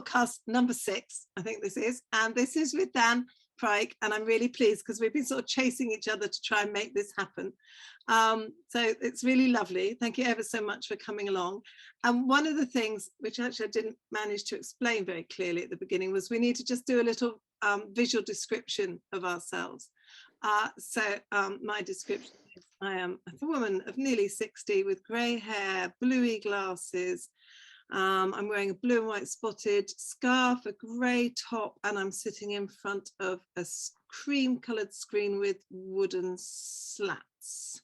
podcast number 6, I think this is, and this is with Dan Pryke, and I'm really pleased because we've been sort of chasing each other to try and make this happen. So it's really lovely. Thank you ever so much for coming along. And one of the things which actually I didn't manage to explain very clearly at the beginning was we need to just do a little visual description of ourselves. My description is I am a woman of nearly 60 with grey hair, bluey glasses. I'm wearing a blue and white spotted scarf, a grey top, and I'm sitting in front of a cream-coloured screen with wooden slats.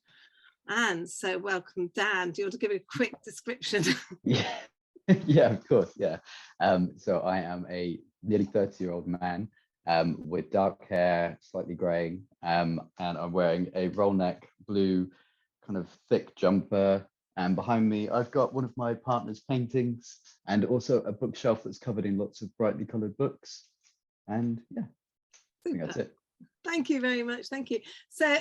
And so welcome, Dan. Do you want to give a quick description? Yeah, yeah, of course, yeah. So I am a nearly 30-year-old man with dark hair, slightly greying, and I'm wearing a roll neck blue kind of thick jumper. And behind me, I've got one of my partner's paintings and also a bookshelf that's covered in lots of brightly coloured books. And yeah, I think that's it. Thank you very much. Thank you. So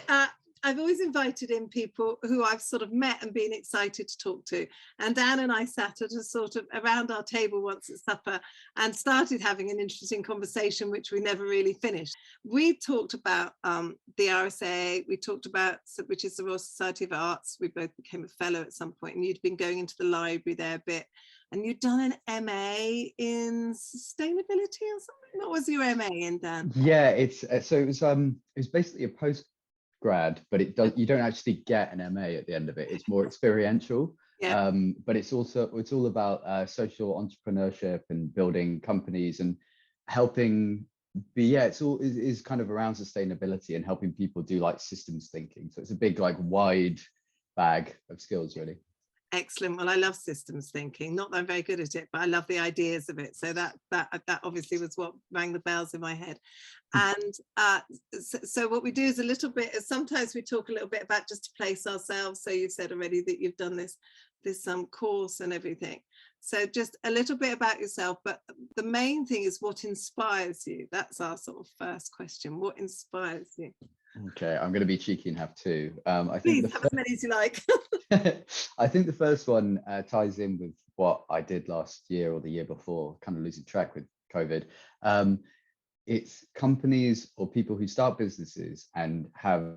I've always invited in people who I've sort of met and been excited to talk to. And Dan and I sat at a sort of around our table once at supper and started having an interesting conversation, which we never really finished. We talked about the RSA, we talked about, which is the Royal Society of Arts. We both became a fellow at some point, and you'd been going into the library there a bit. And you'd done an MA in sustainability or something. What was your MA in, Dan? Yeah, it was basically a postgrad, but you don't actually get an MA at the end of it. It's more experiential. Yeah. But it's all about social entrepreneurship and building companies and helping. It's kind of around sustainability and helping people do like systems thinking. So it's a big like wide bag of skills, really. Excellent. Well, I love systems thinking. Not that I'm very good at it, but I love the ideas of it. So that obviously was what rang the bells in my head. And so what we do is a little bit, sometimes we talk a little bit about just to place ourselves. So you've said already that you've done this course and everything. So just a little bit about yourself, but the main thing is what inspires you. That's our sort of first question. What inspires you? Okay, I'm going to be cheeky and have two. Please have as many as you like. I think the first one ties in with what I did last year or the year before, kind of losing track with COVID. It's companies or people who start businesses and have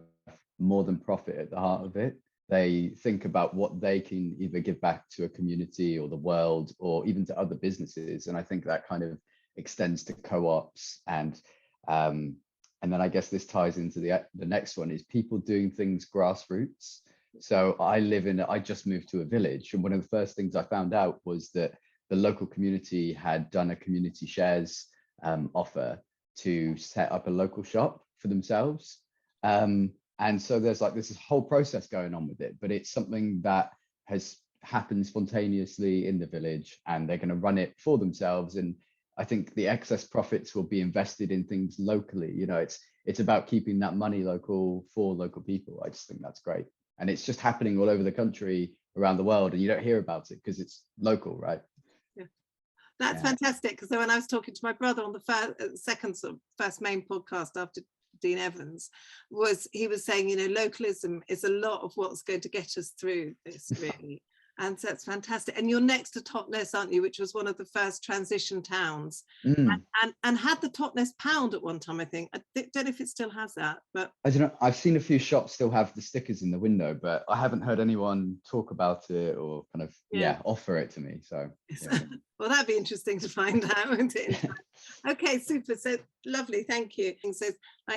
more than profit at the heart of it. They think about what they can either give back to a community or the world or even to other businesses. And I think that kind of extends to co-ops and then I guess this ties into the next one is people doing things grassroots. So I just moved to a village, and one of the first things I found out was that the local community had done a community shares offer to set up a local shop for themselves. And so there's like this whole process going on with it, but it's something that has happened spontaneously in the village, and they're going to run it for themselves. And I think the excess profits will be invested in things locally. You know, it's about keeping that money local for local people. I just think that's great. And it's just happening all over the country, around the world, and you don't hear about it because it's local, right? Yeah, that's fantastic. Because when I was talking to my brother on the first main podcast after Dean Evans, he was saying, you know, localism is a lot of what's going to get us through this, really. And so it's fantastic. And you're next to Totnes, aren't you? Which was one of the first transition towns. And had the Totnes pound at one time, I think. I don't know if it still has that, but I don't know. I've seen a few shops still have the stickers in the window, but I haven't heard anyone talk about it or kind of offer it to me. So yeah. Well, that'd be interesting to find out, wouldn't it? Okay, super. So lovely, thank you. And so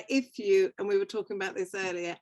if you, and we were talking about this earlier,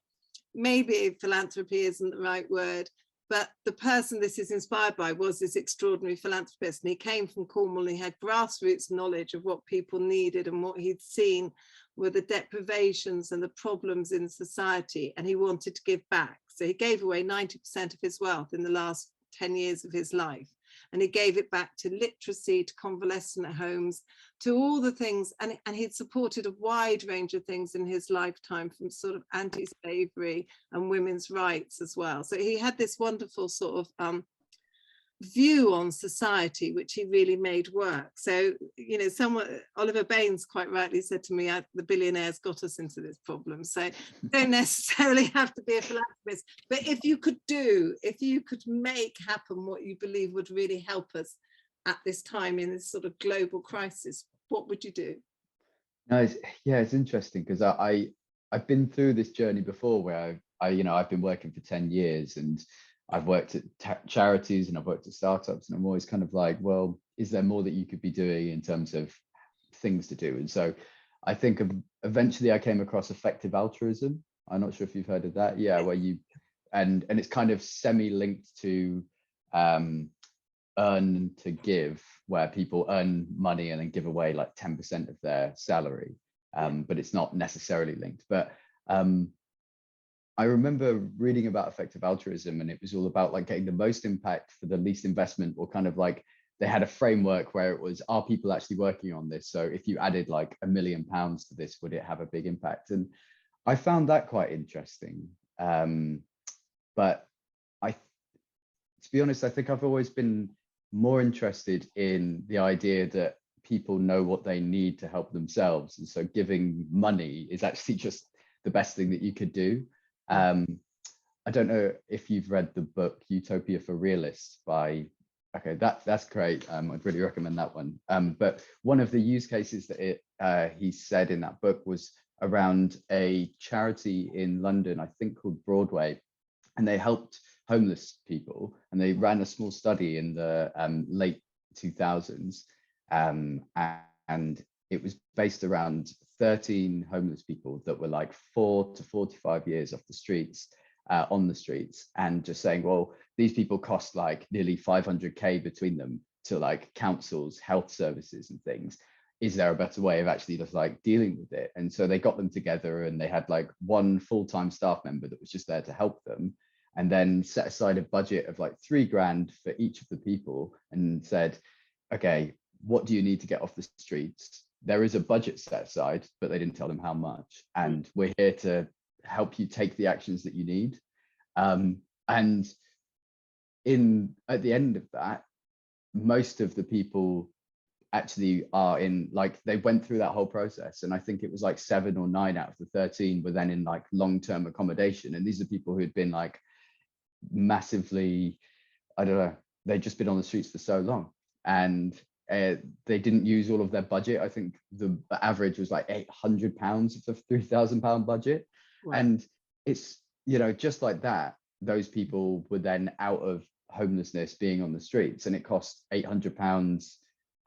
maybe philanthropy isn't the right word, but the person this is inspired by was this extraordinary philanthropist, and he came from Cornwall and he had grassroots knowledge of what people needed, and what he'd seen were the deprivations and the problems in society, and he wanted to give back. So he gave away 90% of his wealth in the last 10 years of his life, and he gave it back to literacy, to convalescent homes, to all the things, and he'd supported a wide range of things in his lifetime, from sort of anti-slavery and women's rights as well. So he had this wonderful sort of view on society, which he really made work. So, you know, Oliver Baines quite rightly said to me, the billionaires got us into this problem. So you don't necessarily have to be a philanthropist, but if you could make happen what you believe would really help us, at this time in this sort of global crisis, what would you do? No, it's interesting because I've been through this journey before where I've been working for 10 years and I've worked at charities and I've worked at startups, and I'm always kind of like, well, is there more that you could be doing in terms of things to do? And so I think eventually I came across effective altruism. I'm not sure if you've heard of that. Yeah, where you and it's kind of semi-linked to earn to give, where people earn money and then give away like 10% of their salary, but it's not necessarily linked. But I remember reading about effective altruism, and it was all about like getting the most impact for the least investment, or kind of like they had a framework where it was, are people actually working on this? So if you added like £1 million to this, would it have a big impact? And I found that quite interesting. But to be honest, I think I've always been more interested in the idea that people know what they need to help themselves. And so giving money is actually just the best thing that you could do. I don't know if you've read the book Utopia for Realists by, okay, that's great. I'd really recommend that one. But one of the use cases that he said in that book was around a charity in London, I think called Broadway, and they helped homeless people, and they ran a small study in the late 2000s, and it was based around 13 homeless people that were like 4 to 45 years off the streets, on the streets, and just saying, well, these people cost like nearly 500k between them to like councils, health services and things. Is there a better way of actually just like dealing with it? And so they got them together, and they had like one full-time staff member that was just there to help them, and then set aside a budget of like £3,000 for each of the people, and said, okay, what do you need to get off the streets? There is a budget set aside, but they didn't tell them how much. And we're here to help you take the actions that you need. And at the end of that, most of the people actually are in, like, they went through that whole process. And I think it was like 7 or 9 out of the 13 were then in like long-term accommodation. And these are people who had been like massively, I don't know, they'd just been on the streets for so long, and they didn't use all of their budget. I think the average was like £800 of the £3,000 budget. Wow. And it's, just like that, those people were then out of homelessness, being on the streets, and it cost £800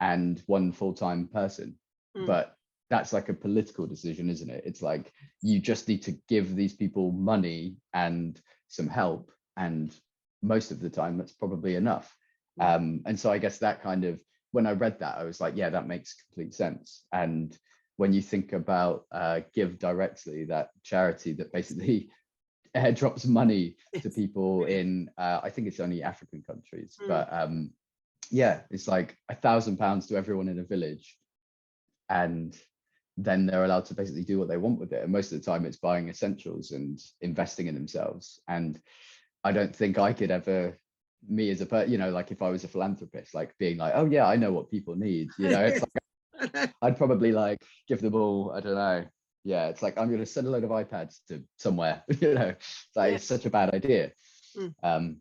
and one full-time person. But that's like a political decision, isn't it? It's like, you just need to give these people money and some help, and most of the time that's probably enough. And so I guess that kind of, when I read that, I was like, yeah, that makes complete sense. And when you think about Give Directly, that charity that basically airdrops money to people in, I think it's only African countries, but yeah, it's like £1,000 to everyone in a village, and then they're allowed to basically do what they want with it. And most of the time it's buying essentials and investing in themselves. And I don't think I could ever, me as a person, like if I was a philanthropist, like being like, oh yeah, I know what people need, it's like, I'd probably like give them all, I don't know. Yeah, it's like, I'm going to send a load of iPads to somewhere, it's like, it's such a bad idea. But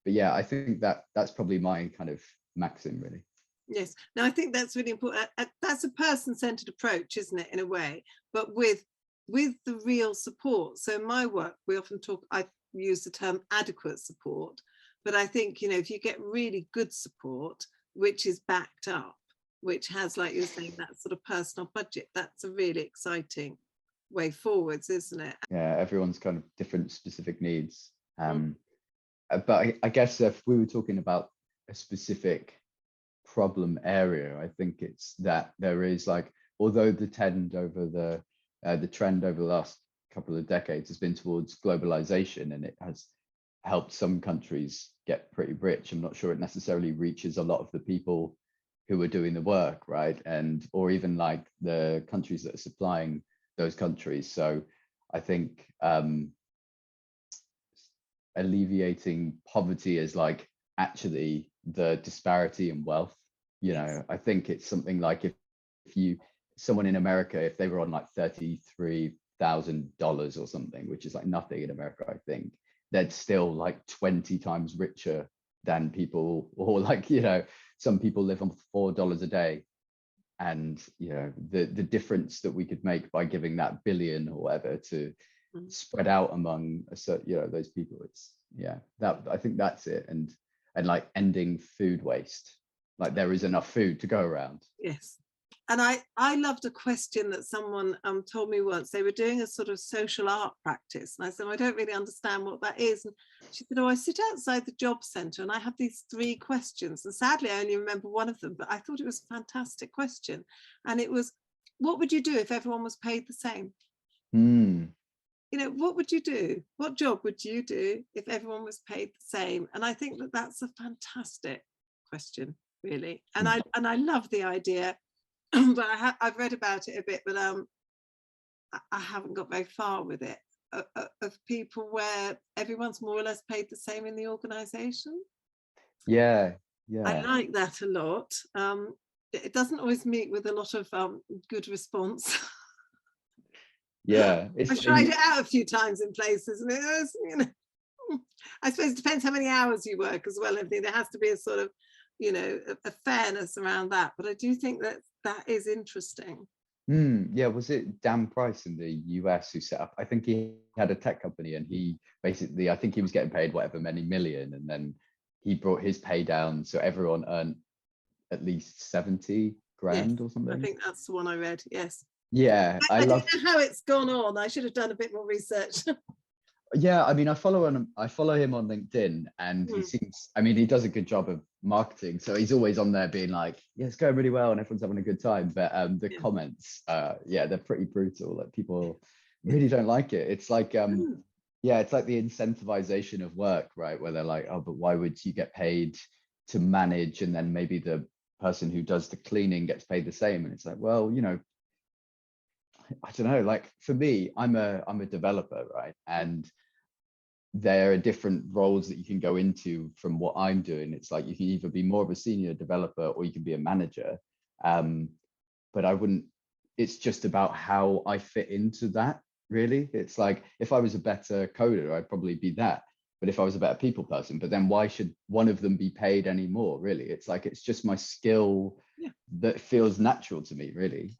yeah, I think that's probably my kind of maxim, really. Yes, now I think that's really important. That's a person-centered approach, isn't it, in a way, but with the real support. So in my work, we often I use the term adequate support, but I think, if you get really good support, which is backed up, which has, like you're saying, that sort of personal budget, that's a really exciting way forwards, isn't it? Yeah, everyone's kind of different specific needs. But I guess if we were talking about a specific problem area, I think it's that there is, like, although the trend over the last couple of decades has been towards globalization, and it has helped some countries get pretty rich, I'm not sure it necessarily reaches a lot of the people who are doing the work, right? And or even like the countries that are supplying those countries. So I think alleviating poverty is like actually the disparity in wealth. I think it's something like if someone in America, if they were on like $33,000 or something, which is like nothing in America, I think they're still like 20 times richer than people, or like, some people live on $4 a day. And the difference that we could make by giving that billion or whatever to spread out among a certain, those people, that I think that's it. And like ending food waste, like there is enough food to go around. Yes. And I loved a question that someone told me once. They were doing a sort of social art practice. And I said, I don't really understand what that is. And she said, I sit outside the job centre and I have these 3 questions. And sadly, I only remember one of them, but I thought it was a fantastic question. And it was, what would you do if everyone was paid the same? What would you do? What job would you do if everyone was paid the same? And I think that that's a fantastic question, really. And I love the idea. But I've read about it a bit, but I haven't got very far with it, of people where everyone's more or less paid the same in the organisation. Yeah. I like that a lot. It doesn't always meet with a lot of good response. Yeah. I've tried it out a few times in places, and it was, I suppose it depends how many hours you work as well. I think there has to be a sort of, a fairness around that. But I do think that is interesting. Yeah, was it Dan Price in the US who set up? I think he had a tech company, and he basically, I think he was getting paid whatever many million, and then he brought his pay down so everyone earned at least 70 grand or something. I think that's the one I read. Yes. Yeah, I don't know how it's gone on. I should have done a bit more research. Yeah, I mean, I follow him on LinkedIn, and he seems, I mean, he does a good job of marketing, so he's always on there being like, yeah, it's going really well and everyone's having a good time. But the comments, they're pretty brutal. Like, people really don't like it. It's like it's like the incentivization of work, right? Where they're like, oh, but why would you get paid to manage, and then maybe the person who does the cleaning gets paid the same? And it's like, well, I don't know, like for me, I'm a developer, right? And there are different roles that you can go into from what I'm doing. It's like you can either be more of a senior developer or you can be a manager. But it's just about how I fit into that, really. It's like, if I was a better coder, I'd probably be that. But if I was a better people person, but then why should one of them be paid any more, really? It's like, it's just my skill that feels natural to me, really.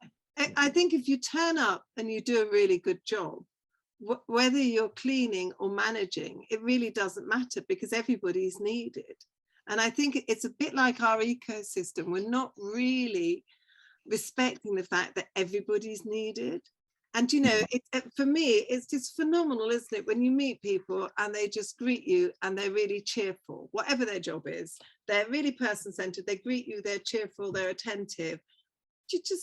I think if you turn up and you do a really good job, whether you're cleaning or managing, it really doesn't matter, because everybody's needed. And I think it's a bit like our ecosystem. We're not really respecting the fact that everybody's needed. And, for me, it's just phenomenal, isn't it? When you meet people and they just greet you and they're really cheerful, whatever their job is, they're really person-centered, they greet you, they're cheerful, they're attentive.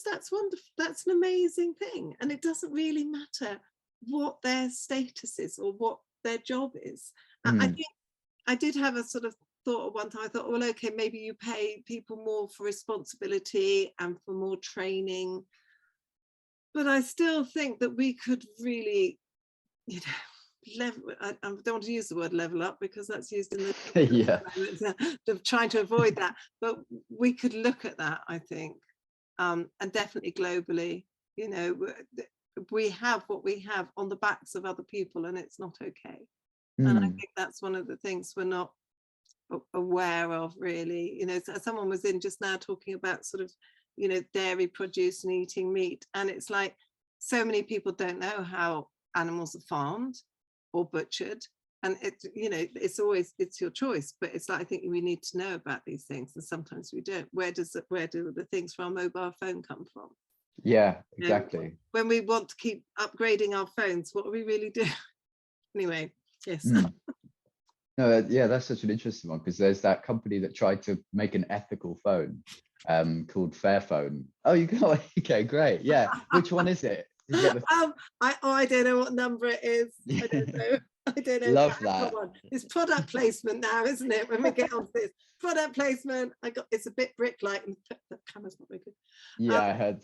That's wonderful. That's an amazing thing. And it doesn't really matter what their status is or what their job is. I think I did have a sort of thought at one time. I thought, well, okay, maybe you pay people more for responsibility and for more training. But I still think that we could really, level. I don't want to use the word level up, because that's used in the of trying to avoid that. But we could look at that, I think. And definitely globally, we have what we have on the backs of other people, and it's not okay. And I think that's one of the things we're not aware of, really. Someone was in just now talking about sort of, dairy produce and eating meat, and it's like, so many people don't know how animals are farmed or butchered. And it's always, it's your choice, but it's like, I think we need to know about these things, and sometimes we don't. Where do the things from our mobile phone come from? Yeah, exactly. When we want to keep upgrading our phones, what are we really doing? Anyway, yes. No, that's such an interesting one, because there's that company that tried to make an ethical phone called Fairphone. Oh, you got okay, great. Yeah, which one is it? I don't know what number it is. I don't know. Love that. It's product placement now, isn't it? When we get on this product placement, it's a bit brick-like, and the camera's not very good. Yeah, I heard.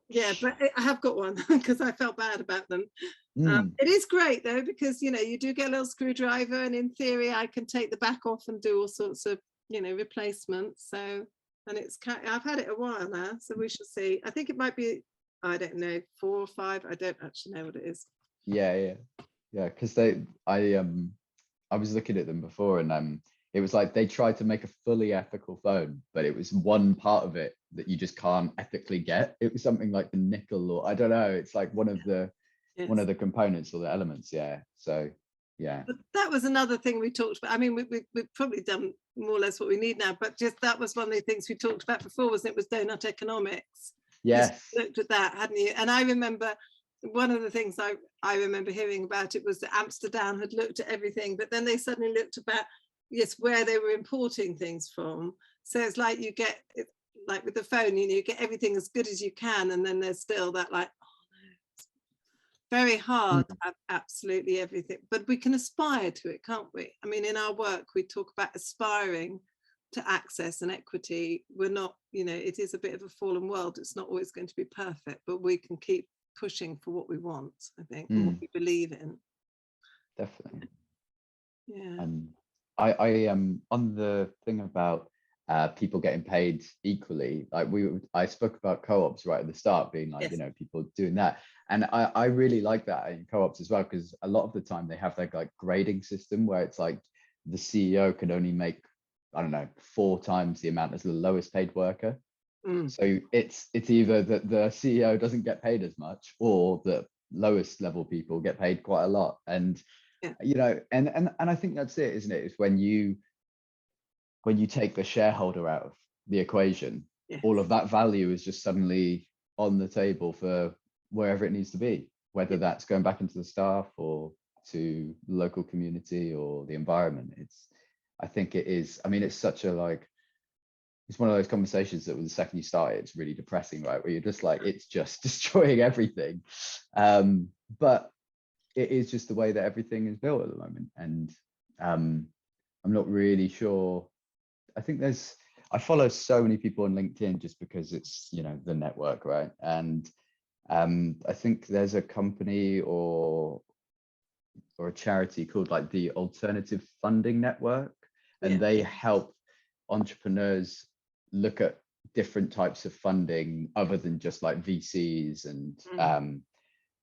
Yeah, but I have got one, because I felt bad about them. It is great though, because you do get a little screwdriver, and in theory I can take the back off and do all sorts of replacements. So, and I've had it a while now, so we shall see. I think it might be, I don't know, 4 or 5. I don't actually know what it is. Yeah, because I was looking at them before, and it was like they tried to make a fully ethical phone, but it was one part of it that you just can't ethically get. It was something like the nickel, or I don't know, it's like one of the components or the elements. Yeah. So yeah. But that was another thing we talked about. I mean, we've probably done more or less what we need now, but just that was one of the things we talked about before, wasn't it? Was donut economics. Yes. You looked at that, hadn't you? And I remember one of the things I remember hearing about it was that Amsterdam had looked at everything, but then they suddenly looked about, yes, where they were importing things from. So it's like you get, like with the phone, you know, you get everything as good as you can, and then there's still that like, very hard at absolutely everything, but we can aspire to it, can't we? I mean, in our work, we talk about aspiring to access and equity. We're not, you know, it is a bit of a fallen world. It's not always going to be perfect, but we can keep pushing for what we want, I think, and what we believe in. Definitely. Yeah. And I am on the thing about people getting paid equally. Like I spoke about co-ops right at the start, being like, you know, people doing that. And I really like that in co-ops as well, because a lot of the time they have that like grading system where it's like the CEO can only make, I don't know, 4 times the amount as the lowest paid worker. So it's either that the CEO doesn't get paid as much, or the lowest level people get paid quite a lot. And you know, and I think that's it, isn't it? It's when you take the shareholder out of the equation, all of that value is just suddenly on the table for wherever it needs to be, whether that's going back into the staff or to the local community or the environment. I think it is, I mean, it's such a like, it's one of those conversations that the second you start it, it's really depressing, right? Where you're just like, it's just destroying everything. But it is just the way that everything is built at the moment. And I'm not really sure. I think I follow so many people on LinkedIn just because it's, you know, the network, right? And I think there's a company or a charity called like the Alternative Funding Network, and they help entrepreneurs look at different types of funding other than just like VCs and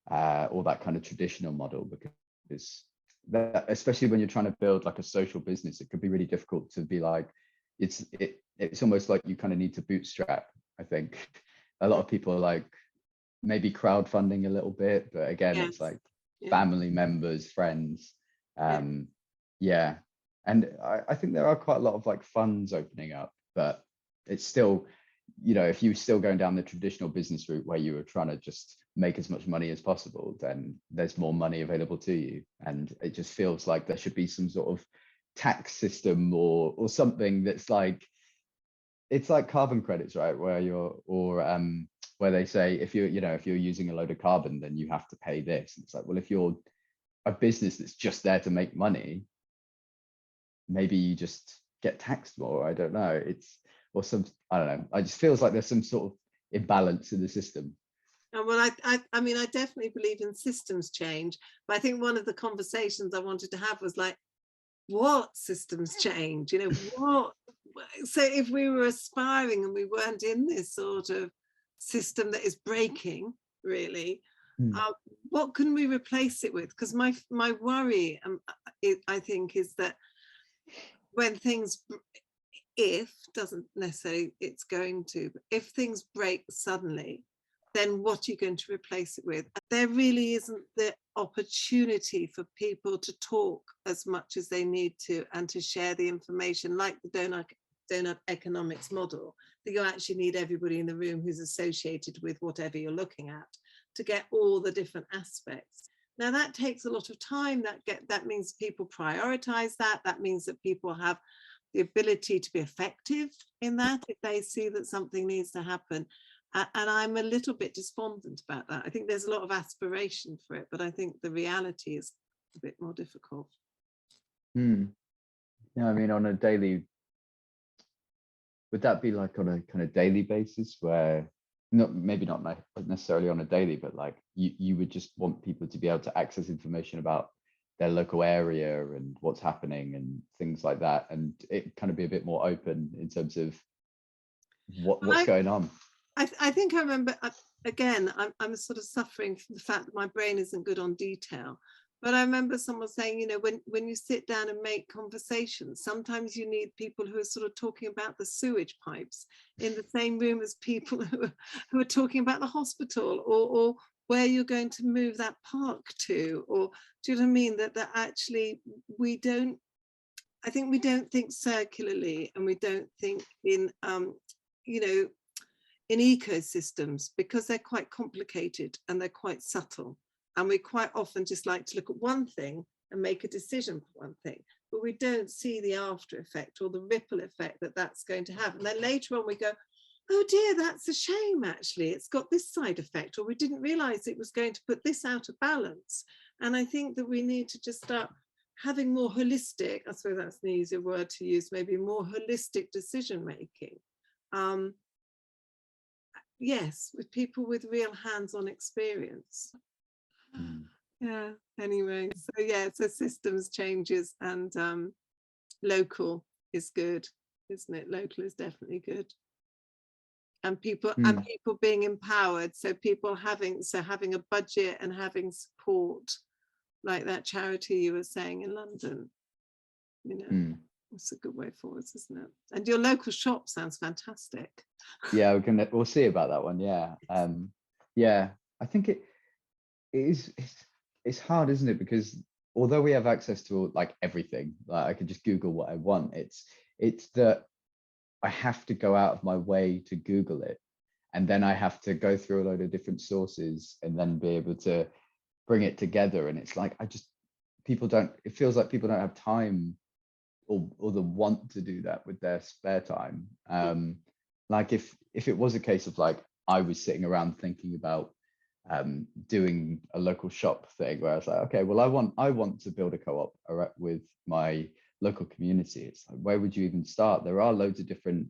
all that kind of traditional model, because that, especially when you're trying to build like a social business, it could be really difficult to be like, it's almost like you kind of need to bootstrap. I think a lot of people are like maybe crowdfunding a little bit, but again, it's like family members, friends. And I think there are quite a lot of like funds opening up, but it's still, you know, if you're still going down the traditional business route where you were trying to just make as much money as possible, then there's more money available to you. And it just feels like there should be some sort of tax system or something that's like, it's like carbon credits, right? Where where they say if you're using a load of carbon, then you have to pay this. And it's like, well, if you're a business that's just there to make money, maybe you just get taxed more. I don't know. I don't know. I just feels like there's some sort of imbalance in the system. Well, I mean, I definitely believe in systems change, but I think one of the conversations I wanted to have was like, what systems change? You know, what? So if we were aspiring and we weren't in this sort of system that is breaking, really, what can we replace it with? Because my worry, I think, is that when things, if doesn't necessarily it's going to, but if things break suddenly, then what are you going to replace it with? There really isn't the opportunity for people to talk as much as they need to and to share the information, like the donut economics model, that you actually need everybody in the room who's associated with whatever you're looking at to get all the different aspects. Now that takes a lot of time. That means people prioritize that. That means that people have the ability to be effective in that if they see that something needs to happen. And I'm a little bit despondent about that. I think there's a lot of aspiration for it, but I think the reality is a bit more difficult. Yeah, I mean, on a daily, would that be like on a kind of daily basis where, maybe not necessarily on a daily, but like you would just want people to be able to access information about their local area and what's happening and things like that, and it kind of be a bit more open in terms of what's going on. I think I remember, again, I'm sort of suffering from the fact that my brain isn't good on detail, But I remember someone saying, you know, when you sit down and make conversations, sometimes you need people who are sort of talking about the sewage pipes in the same room as people who are talking about the hospital, or where you're going to move that park to, or do you know what I mean? That actually I think we don't think circularly, and we don't think in, you know, in ecosystems, because they're quite complicated and they're quite subtle. And we quite often just like to look at one thing and make a decision for one thing, but we don't see the after effect or the ripple effect that that's going to have. And then later on we go, oh dear, that's a shame, actually, it's got this side effect, or we didn't realize it was going to put this out of balance. And I think that we need to just start having more holistic, I suppose that's an easier word to use, maybe more holistic decision making. Yes, with people with real hands-on experience. Yeah, anyway, so yeah, so systems changes, and local is good, isn't it? Local is definitely good. And people being empowered, so people having a budget and having support, like that charity you were saying in London, you know. It's a good way forward, isn't it? And your local shop sounds fantastic. Yeah, we'll see about that one. Yeah. Yeah, I think it's hard, isn't it? Because although we have access to like everything, like I could just Google what I want, it's that I have to go out of my way to Google it, and then I have to go through a load of different sources and then be able to bring it together. And it's like it feels like people don't have time or the want to do that with their spare time. Like if it was a case of like I was sitting around thinking about doing a local shop thing, where I was like, okay, well, I want to build a co-op with my local community. It's like, where would you even start? There are loads of different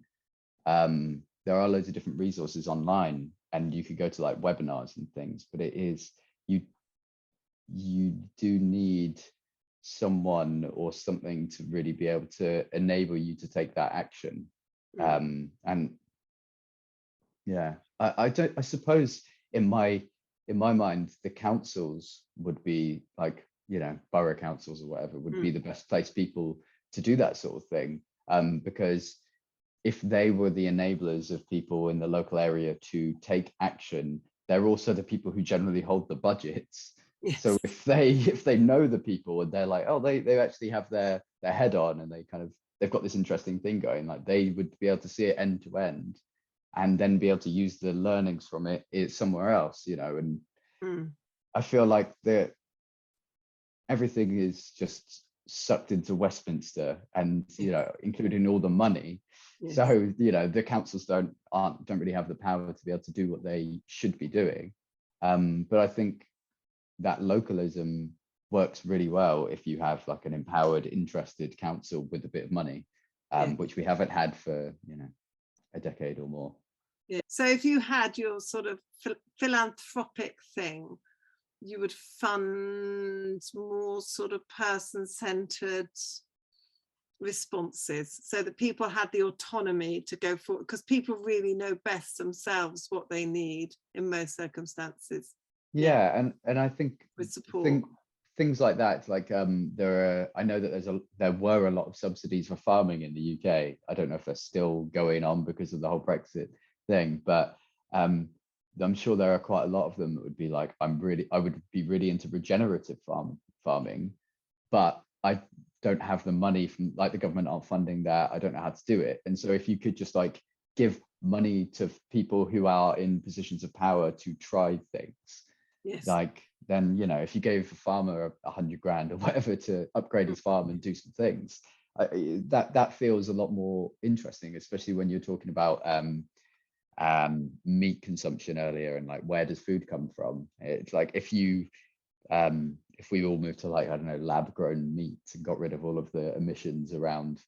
resources online, and you could go to like webinars and things, but it is you do need someone or something to really be able to enable you to take that action. And yeah, I suppose in my mind, the councils would be like, you know, borough councils or whatever would be the best place people to do that sort of thing, because if they were the enablers of people in the local area to take action, they're also the people who generally hold the budgets. Yes. So if they know the people and they're like, oh, they actually have their head on, and they've got this interesting thing going, like they would be able to see it end to end and then be able to use the learnings from it somewhere else, you know. And I feel like everything is just sucked into Westminster, and you know, including all the money. Yes. So you know, the councils don't really have the power to be able to do what they should be doing. But I think that localism works really well if you have like an empowered, interested council with a bit of money, which we haven't had for, you know, a decade or more. Yeah. So if you had your sort of philanthropic thing, you would fund more sort of person-centered responses, so that people had the autonomy to go forward, because people really know best themselves what they need in most circumstances. Yeah, and I think with support, things like that, like I know that there were a lot of subsidies for farming in the UK. I don't know if they're still going on because of the whole Brexit thing, but I'm sure there are quite a lot of them that would be like, I would be really into regenerative farming, but I don't have the money from, like, the government aren't funding that. I don't know how to do it. And so if you could just like give money to people who are in positions of power to try things, yes, like then, you know, if you gave a farmer 100 grand or whatever to upgrade his farm and do some things, that feels a lot more interesting, especially when you're talking about meat consumption earlier, and like, where does food come from? It's like, if we all moved to, like, I don't know, lab grown meat and got rid of all of the emissions around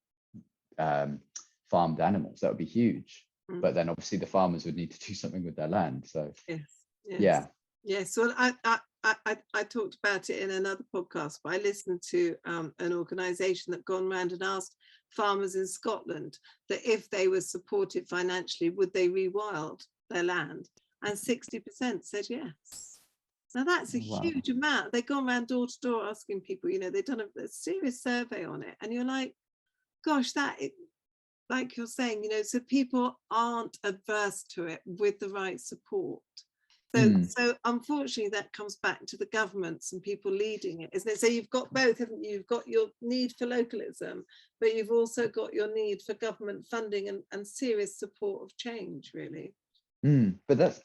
farmed animals, that would be huge. But then obviously the farmers would need to do something with their land. So yes. Well, I talked about it in another podcast, but I listened to an organisation that gone around and asked farmers in Scotland that if they were supported financially, would they rewild their land? And 60% said yes. Now that's a Wow. huge amount. They've gone around door to door asking people, they've done a serious survey on it. And you're like, gosh, like you're saying, so people aren't adverse to it with the right support. So unfortunately, that comes back to the governments and people leading it, isn't it? So you've got both, haven't you? You've got your need for localism, but you've also got your need for government funding and serious support of change, really. But that's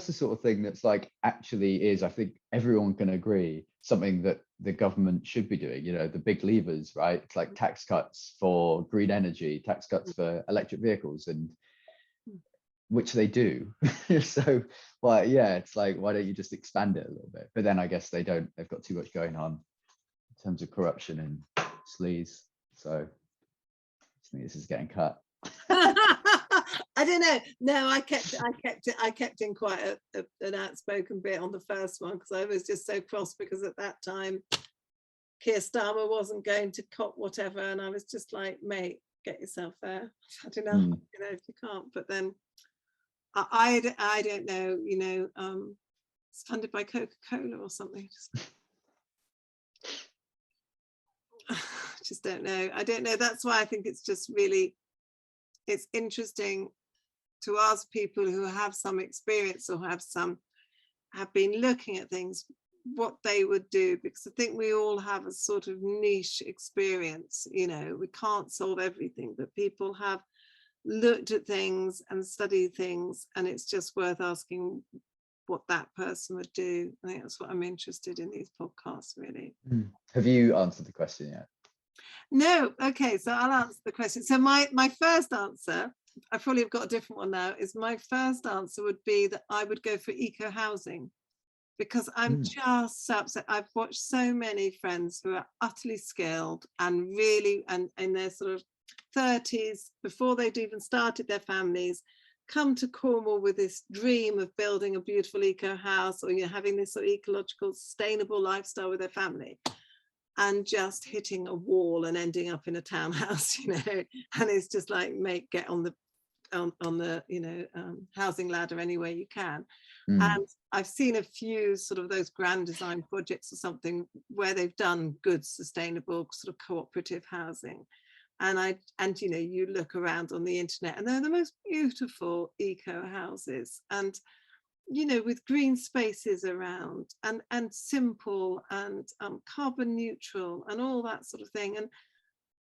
the sort of thing that's like actually is, I think everyone can agree, something that the government should be doing, the big levers, right? It's like tax cuts for green energy, tax cuts for electric vehicles, and which they do. So, well, yeah, it's like, why don't you just expand it a little bit? But then I guess they don't, they've got too much going on in terms of corruption and sleaze. So I think this is getting cut. I don't know. No, I kept in quite an outspoken bit on the first one, because I was just so cross, because at that time Kier Starmer wasn't going to COP whatever, and I was just like, mate, get yourself there. I don't know, if you can't. But then I don't know, it's funded by Coca-Cola or something. Just don't know. I don't know. That's why I think it's just really, it's interesting to ask people who have some experience or have been looking at things, what they would do, because I think we all have a sort of niche experience. We can't solve everything, but people have looked at things and studied things, and it's just worth asking what that person would do. I think that's what I'm interested in these podcasts, really. Have you answered the question yet? No. Okay, so I'll answer the question. So my first answer, I probably have got a different one now, is my first answer would be that I would go for eco housing, because I'm just so upset. I've watched so many friends who are utterly skilled and really, and in their sort of 30s, before they'd even started their families, come to Cornwall with this dream of building a beautiful eco house, or having this sort of ecological, sustainable lifestyle with their family, and just hitting a wall and ending up in a townhouse, and it's just like, mate, get on the housing ladder any way you can. And I've seen a few sort of those grand design projects or something where they've done good, sustainable, sort of cooperative housing. And you look around on the internet, and they're the most beautiful eco houses, and with green spaces around, and simple, and carbon neutral, and all that sort of thing. And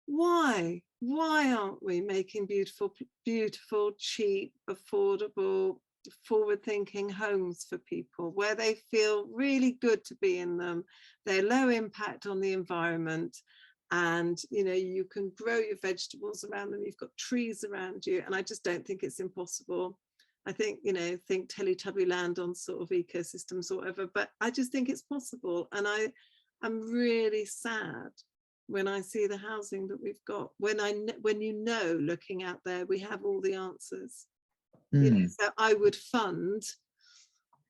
why aren't we making beautiful, cheap, affordable, forward-thinking homes for people, where they feel really good to be in them? They're low impact on the environment, and you can grow your vegetables around them, you've got trees around you. And I just don't think it's impossible. I think think Teletubby land on sort of ecosystems or whatever, but I just think it's possible. And I'm really sad when I see the housing that we've got, when looking out there, we have all the answers. So I would fund,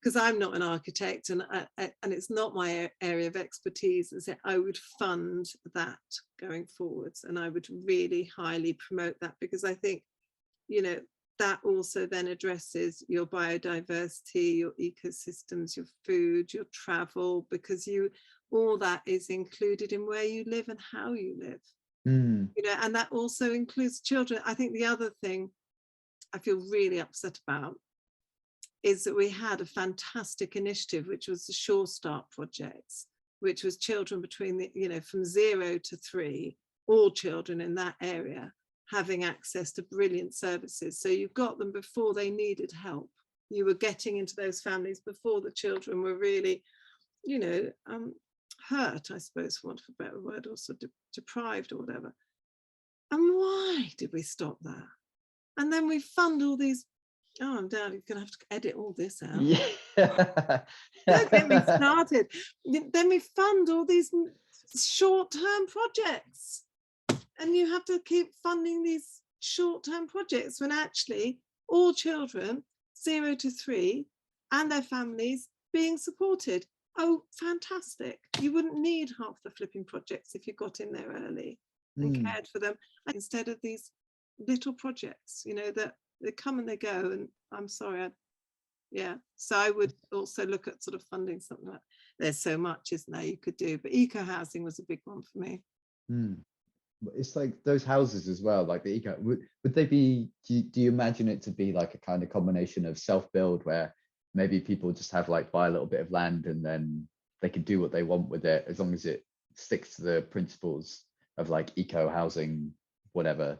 because I'm not an architect, and it's not my area of expertise, and so I would fund that going forwards, and I would really highly promote that, because I think that also then addresses your biodiversity, your ecosystems, your food, your travel, because all that is included in where you live and how you live. And that also includes children. I think the other thing I feel really upset about is that we had a fantastic initiative, which was the Sure Start projects, which was children between from 0 to 3, all children in that area having access to brilliant services. So you got them before they needed help. You were getting into those families before the children were really, hurt, I suppose, for want of a better word, or sort of deprived or whatever. And why did we stop that? And then we fund all these, I'm down, you're going to have to edit all this out. Yeah. Don't get me started. Then we fund all these short-term projects. And you have to keep funding these short-term projects, when actually all children 0 to 3 and their families being supported. Oh, fantastic. You wouldn't need half the flipping projects if you got in there early and cared for them, instead of these little projects, that they come and they go. And I'm sorry, Yeah. So I would also look at sort of funding something like, there's so much, isn't there, you could do, but eco housing was a big one for me. It's like those houses as well, like the eco, would they be, do you imagine it to be like a kind of combination of self-build where maybe people just have like buy a little bit of land and then they can do what they want with it as long as it sticks to the principles of like eco housing, whatever?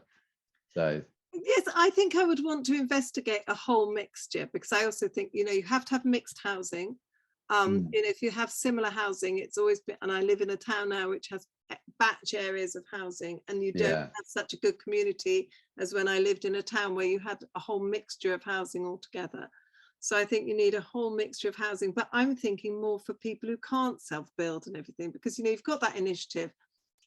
So yes, I think I would want to investigate a whole mixture, because I also think, you know, you have to have mixed housing. You know, if you have similar housing, it's always been, and I live in a town now which has batch areas of housing, and you don't have such a good community as when I lived in a town where you had a whole mixture of housing altogether. So I think you need a whole mixture of housing, but I'm thinking more for people who can't self-build and everything, because, you know, you've got that initiative.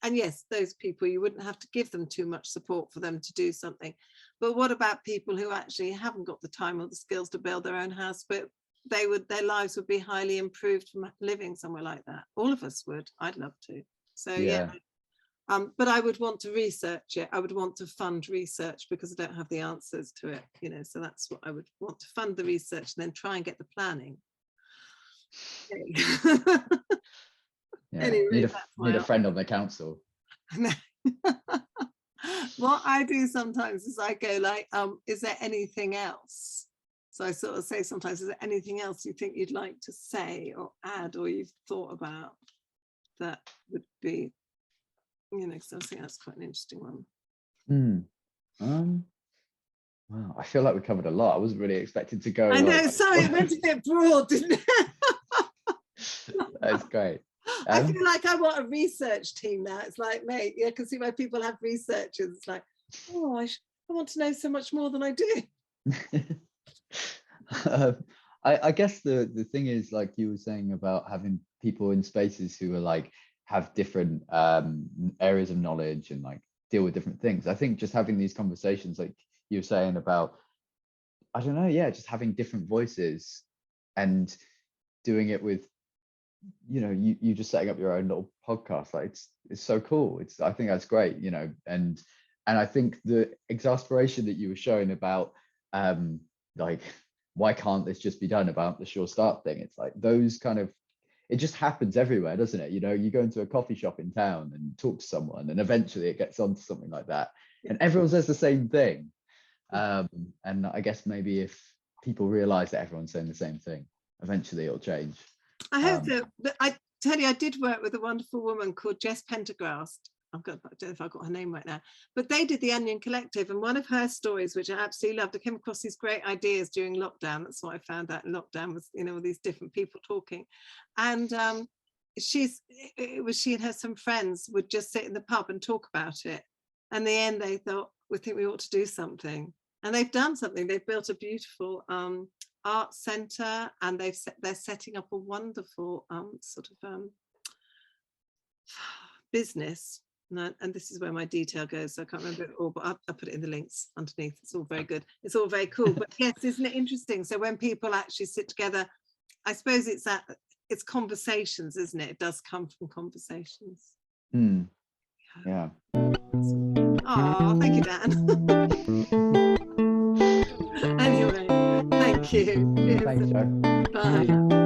And yes, those people, you wouldn't have to give them too much support for them to do something. But what about people who actually haven't got the time or the skills to build their own house, but their lives would be highly improved from living somewhere like that? All of us would. I'd love to. So yeah. But I would want to research it. I would want to fund research, because I don't have the answers to it, you know. So that's what I would want, to fund the research and then try and get the planning. Okay. Yeah, Anyway, need a friend on the council. What I do sometimes is I go like, is there anything else? So I sort of say sometimes, is there anything else you think you'd like to say or add, or you've thought about that would be, you know, because I think that's quite an interesting one. Wow, I feel like we covered a lot. I wasn't really expecting to go. I know, sorry, it went a bit broad, didn't it? That's great. I feel like I want a research team now. It's like, mate, I can see why people have researchers. It's like, oh, I want to know so much more than I do. I guess the thing is, like you were saying about having people in spaces who are like have different areas of knowledge and like deal with different things. I think just having these conversations, like you were saying about, I don't know, yeah, just having different voices and doing it with, you know, you just setting up your own little podcast, like it's so cool. I think that's great, you know. And I think the exasperation that you were showing about like, why can't this just be done about the Sure Start thing, it's like those kind of, it just happens everywhere, doesn't it? You know, you go into a coffee shop in town and talk to someone and eventually it gets onto something like that, and everyone says the same thing. And I guess maybe if people realize that everyone's saying the same thing, eventually it'll change. I hope so. But I tell you, I did work with a wonderful woman called Jess Pendergrast. I don't know if I got her name right now, but they did the Onion Collective, and one of her stories, which I absolutely loved, I came across these great ideas during lockdown. That's what I found out in lockdown, was, you know, all these different people talking. And she and some friends would just sit in the pub and talk about it. And in the end, they thought, we think we ought to do something. And they've done something. They've built a beautiful art centre, and they're setting up a wonderful sort of business. And this is where my detail goes, so I can't remember it all, but I'll put it in the links underneath. It's all very good. It's all very cool. But yes, isn't it interesting? So when people actually sit together, I suppose it's conversations, isn't it? It does come from conversations. Yeah. Oh, thank you, Dan. Anyway, thank you. Thanks, Jo. Bye.